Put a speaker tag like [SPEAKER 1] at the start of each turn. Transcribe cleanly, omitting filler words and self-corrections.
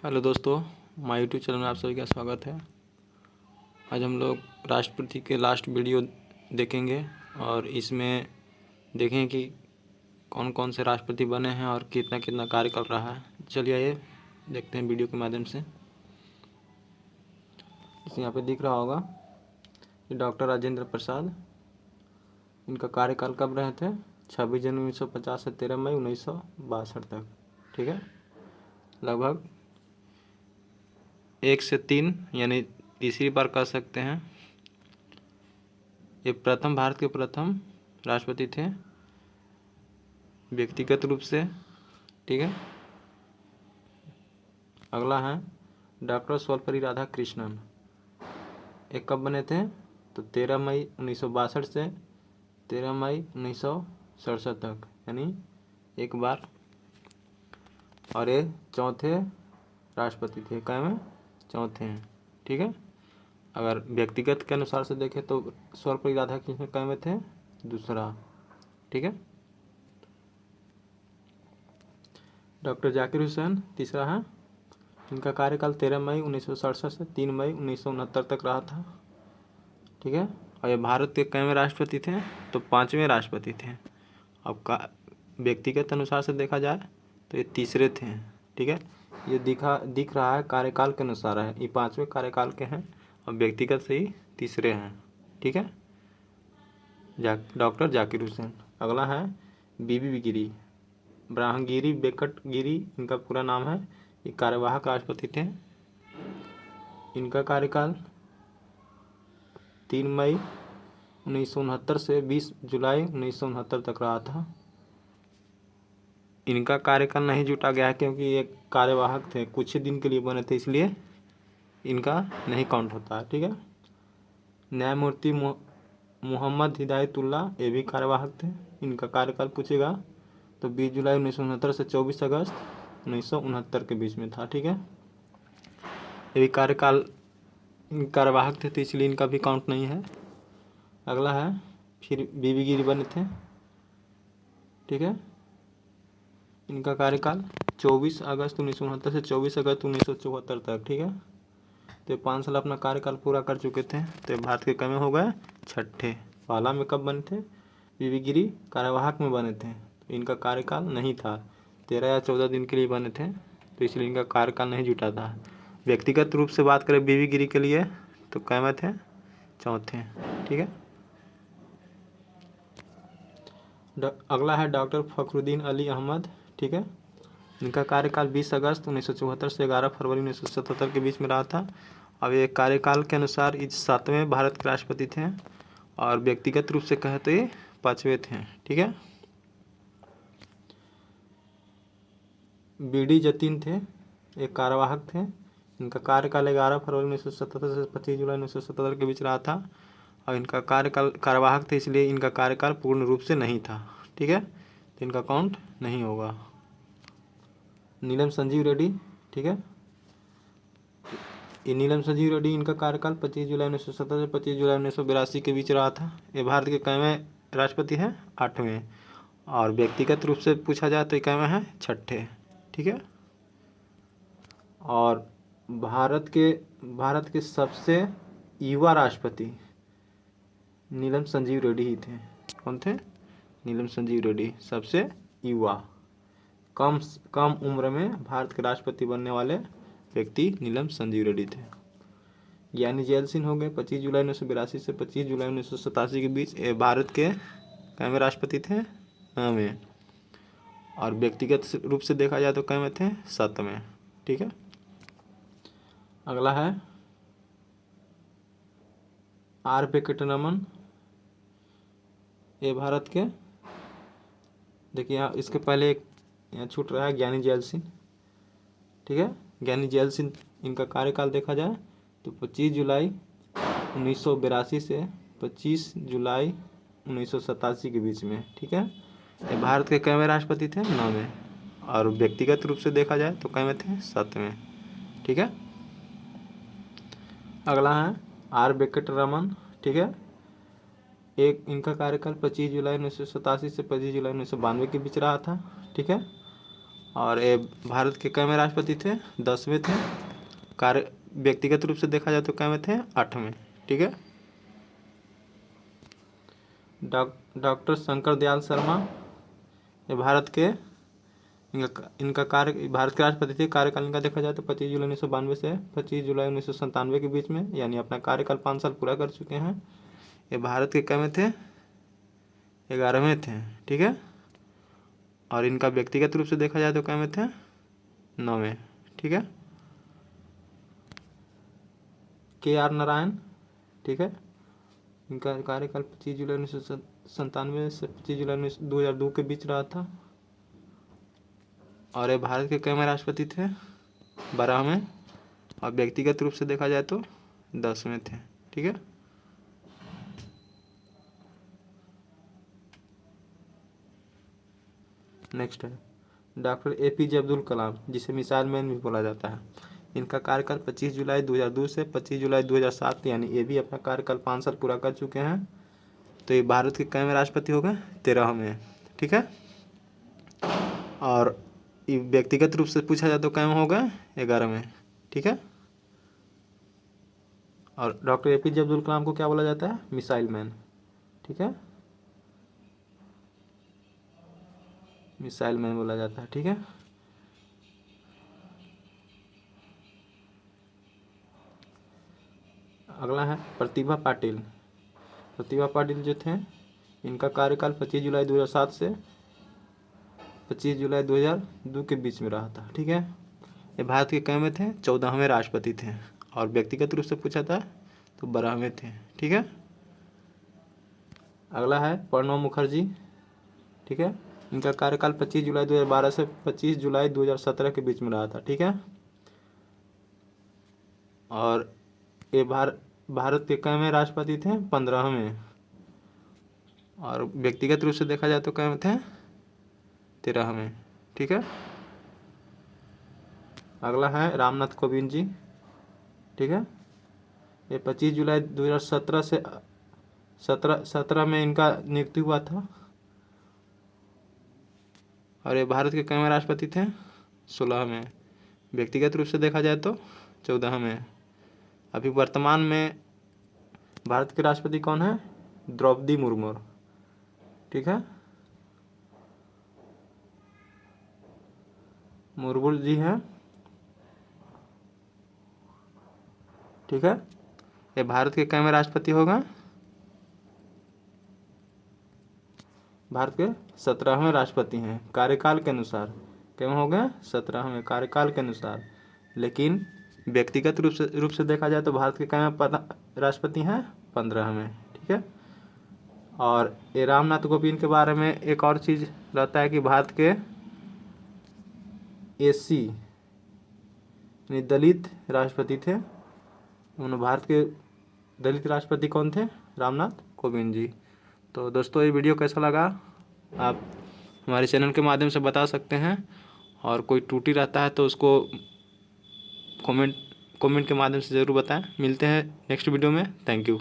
[SPEAKER 1] Hello दोस्तों, my YouTube channel में आप सभी का स्वागत है। आज हम लोग राष्ट्रपति के लास्ट वीडियो देखेंगे और इसमें देखें कि कौन कौन से राष्ट्रपति बने हैं और कितना कितना कार्य कर रहा है। चलिए आइए देखते हैं वीडियो के माध्यम से। इस यहाँ पे दिख रहा होगा कि डॉक्टर राजेंद्र प्रसाद, इनका कार्यकाल कब रहे थे? 26 जनवरी 1950 से 13 मई 1962 तक। ठीक है, लगभग 1 से 3 यानी तीसरी बार कह सकते हैं। ये भारत के प्रथम राष्ट्रपति थे व्यक्तिगत रूप से। ठीक है, अगला है डॉक्टर सर्वपल्ली राधाकृष्णन। एक कब बने थे? तो 13 मई 1962 से 13 मई 1967 तक, यानी एक बार। और ये चौथे राष्ट्रपति थे। कैवें? चौथे हैं। ठीक है, अगर व्यक्तिगत के अनुसार से देखें तो सर्वपल्ली राधाकृष्णन कैवें थे? दूसरा। ठीक है, डॉक्टर जाकिर हुसैन तीसरा है। इनका कार्यकाल 13 मई 1967 से 3 मई 1969 तक रहा था। ठीक है, और ये भारत के कैवें राष्ट्रपति थे? तो 5वें राष्ट्रपति थे। अब का व्यक्तिगत अनुसार से देखा जाए तो ये तीसरे थे। ठीक है, ये दिख रहा है कार्यकाल के अनुसार है, ये 5वें कार्यकाल के हैं और व्यक्तिगत से ही तीसरे हैं। ठीक है, डॉक्टर जाकिर हुसैन। अगला है बीबी गिरी, ब्राह्मगिरी बेकटगिरी इनका पूरा नाम है। ये कार्यवाहक राष्ट्रपति थे। इनका कार्यकाल 3 मई 1969 से 20 जुलाई 1969 तक रहा था। इनका कार्यकाल नहीं जुटा गया है क्योंकि ये कार्यवाहक थे, कुछ ही दिन के लिए बने थे, इसलिए इनका नहीं काउंट होता है। ठीक है, न्यायमूर्ति मोहम्मद हिदायतुल्ला, ये भी कार्यवाहक थे। इनका कार्यकाल पूछेगा तो 20 जुलाई 1969 से 24 अगस्त 1969 के बीच में था। ठीक है, ये भी कार्यवाहक थे तो इसलिए इनका भी काउंट नहीं है। अगला है फिर बीबी गिरी बने थे। ठीक है, इनका कार्यकाल 24 अगस्त 1969 से 24 अगस्त 1974 तक। ठीक है, तो 5 साल अपना कार्यकाल पूरा कर चुके थे। तो भारत के कैवें हो गए? छठे। पहला में कब बने थे? बीबी गिरी कार्यवाहक में बने थे, तो इनका कार्यकाल नहीं था, 13 या 14 दिन के लिए बने थे, तो इसलिए इनका कार्यकाल नहीं जुटा था। व्यक्तिगत रूप से बात करें बीबी गिरी के लिए तो कैवें थे? चौथे। ठीक है, अगला है डॉक्टर फखरुद्दीन अली अहमद। ठीक है, इनका कार्यकाल 20 अगस्त 1974 से 11 फरवरी 1977 के बीच में रहा था। अब ये कार्यकाल के अनुसार इस 7वें भारत के राष्ट्रपति थे और व्यक्तिगत रूप से कहे तो ये 5वें थे। ठीक है, बी डी जतीन थे, एक कार्यवाहक थे। इनका कार्यकाल 11 फरवरी 1977 से 25 जुलाई 1977 के बीच रहा था और इनका कार्यवाहक थे, इसलिए इनका कार्यकाल पूर्ण रूप से नहीं था। ठीक है, तो इनका काउंट नहीं होगा। नीलम संजीव रेड्डी। ठीक है, ये नीलम संजीव रेड्डी, इनका कार्यकाल 25 जुलाई 1970 से 25 जुलाई 1982 के बीच रहा था। ये भारत के कैवें राष्ट्रपति हैं? 8वें। और व्यक्तिगत रूप से पूछा जाए तो ये कैवें हैं? छठे। ठीक है, और भारत के सबसे युवा राष्ट्रपति नीलम संजीव रेड्डी ही थे। कौन थे? नीलम संजीव रेड्डी, सबसे युवा, कम उम्र में भारत के राष्ट्रपति बनने वाले व्यक्ति नीलम संजीव रेड्डी थे। ज्ञानी जैल सिंह हो गए 25 जुलाई 1982 से 25 जुलाई 1987 के बीच। ये भारत के कैवें राष्ट्रपति थे? 9वें। और व्यक्तिगत रूप से देखा जाए तो कैवें थे? 7वें। ठीक है, अगला है आर वेंकटरमन। ये भारत के, देखिए यहाँ इसके पहले एक यहाँ छूट रहा है, ज्ञानी जैल सिंह। ठीक है, ज्ञानी जैल सिंह, इनका कार्यकाल देखा जाए तो 25 जुलाई 1982 से 25 जुलाई 1987 के बीच में। ठीक है, ये भारत के कैवें राष्ट्रपति थे? 9वें। और व्यक्तिगत रूप से देखा जाए तो कैवें थे? 7वें। ठीक है, अगला है आर वेंकटरमन। ठीक है, एक इनका कार्यकाल 25 जुलाई 1987 से 25 जुलाई 1992 के बीच रहा था। ठीक है, और ये भारत के कईवें राष्ट्रपति थे? 10वें थे। कार्य व्यक्तिगत रूप से देखा जाए तो कईवें थे? 8वें। ठीक है। डॉक्टर शंकर दयाल शर्मा, ये भारत के इनका कार्य भारत के राष्ट्रपति थे। कार्यकाल इनका देखा जाए तो 25 जुलाई 1992 से 25 जुलाई 1997 के बीच में, यानी अपना कार्यकाल 5 साल पूरा कर चुके हैं। ये भारत के कईवें थे? 11वें थे। ठीक है। और इनका व्यक्तिगत रूप से देखा जाए तो कईवें थे? 9वें। ठीक है। KR नारायण, ठीक है, इनका कार्यकाल 25 जुलाई 1997 से 25 जुलाई 2002 के बीच रहा था। और ये भारत के कईवें राष्ट्रपति थे? 12वें। और व्यक्तिगत रूप से देखा जाए तो 10वें थे। ठीक है। नेक्स्ट है डॉक्टर APJ अब्दुल कलाम, जिसे मिसाइल मैन भी बोला जाता है। इनका कार्यकाल 25 जुलाई 2002 से 25 जुलाई 2007, यानी ये भी अपना कार्यकाल 5 साल पूरा कर चुके हैं। तो ये भारत के कईवें राष्ट्रपति हो गए? 13वें। ठीक है। और ये व्यक्तिगत रूप से पूछा जाए तो कईवें हो गए? 11वें। ठीक है। और डॉक्टर APJ अब्दुल कलाम को क्या बोला जाता है? Missile man. ठीक है। मिसाइल मैन बोला जाता है। ठीक है। अगला है प्रतिभा पाटिल। प्रतिभा पाटिल जो थे, इनका कार्यकाल 25 जुलाई 2007 से 25 जुलाई 2002 के बीच में रहा था। ठीक है। ये भारत के कईवें थे? 14वें राष्ट्रपति थे। और व्यक्तिगत रूप से पूछा था तो 12वें थे। ठीक है। अगला है प्रणब मुखर्जी। ठीक है। इनका कार्यकाल 25 जुलाई 2012 से 25 जुलाई 2017 के बीच में रहा था। ठीक है। और ये भारत के कईवें राष्ट्रपति थे? 15वें। और व्यक्तिगत रूप से देखा जाए तो कईवें थे? 13वें। ठीक है। अगला है रामनाथ कोविंद जी। ठीक है। ये 25 जुलाई 2017 से 17 में इनका नियुक्ति हुआ था। और ये भारत के कईवें राष्ट्रपति थे? 16वें। व्यक्तिगत रूप से देखा जाए तो 14वें। अभी वर्तमान में भारत के राष्ट्रपति कौन है? द्रौपदी मुर्मू। ठीक है। मुर्मू जी हैं। ठीक है। ये भारत के कईवें राष्ट्रपति होगा? भारत के 17वें राष्ट्रपति हैं कार्यकाल के अनुसार। क्यों हो गए? 17वें कार्यकाल के अनुसार। लेकिन व्यक्तिगत रूप से देखा जाए तो भारत के कईवें राष्ट्रपति हैं? 15वें। ठीक है। और ये रामनाथ कोविंद के बारे में एक और चीज़ रहता है कि भारत के SC यानी दलित राष्ट्रपति थे। उन्होंने भारत के दलित राष्ट्रपति कौन थे? रामनाथ कोविंद जी। तो दोस्तों, ये वीडियो कैसा लगा आप हमारे चैनल के माध्यम से बता सकते हैं। और कोई त्रुटि रहता है तो उसको कमेंट के माध्यम से ज़रूर बताएं। मिलते हैं नेक्स्ट वीडियो में। Thank you.